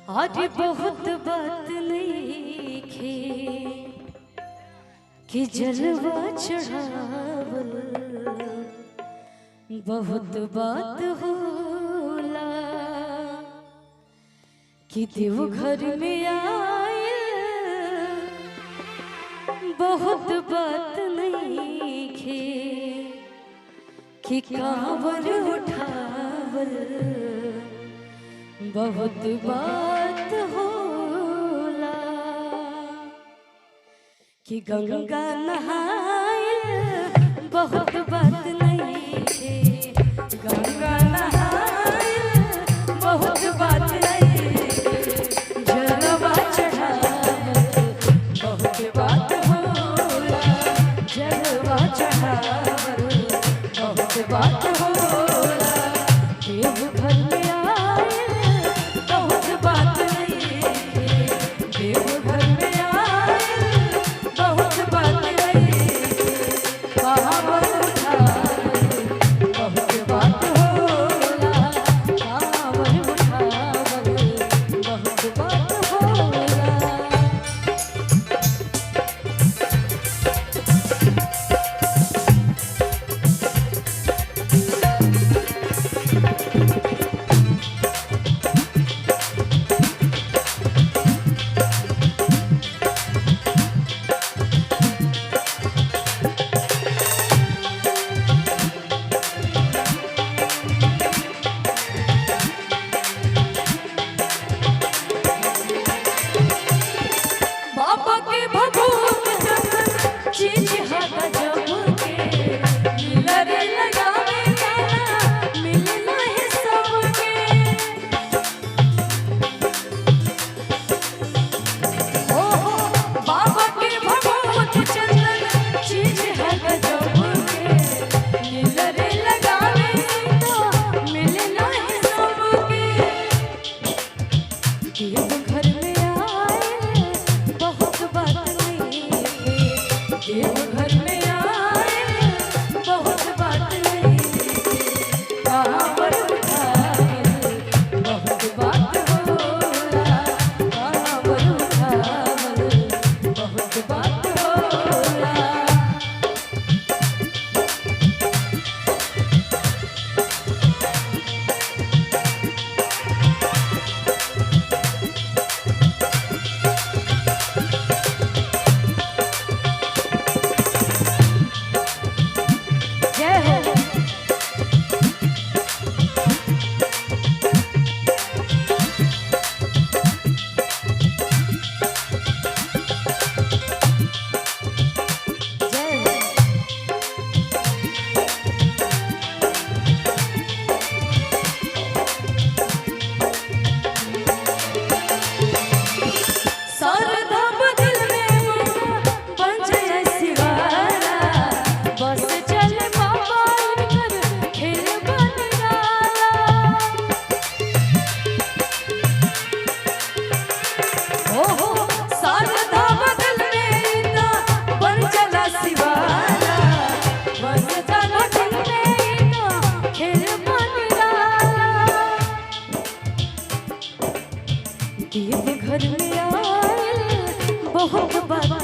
आज बहुत बात नहीं खे कि जलवा चढ़ावल, बहुत बात होला कि देवघर में आए, बहुत बात नहीं खे कि कांवर उठावल, बहुत बात होला कि गंगा नहाए, बहुत बात नहीं है। गंगा नहाए बहुत बात नहीं है। जलवा चढ़ावल बहुत बात होला, जलवा चढ़ावल बहुत बात होला। देवघर में देवघर में आए बहुत बात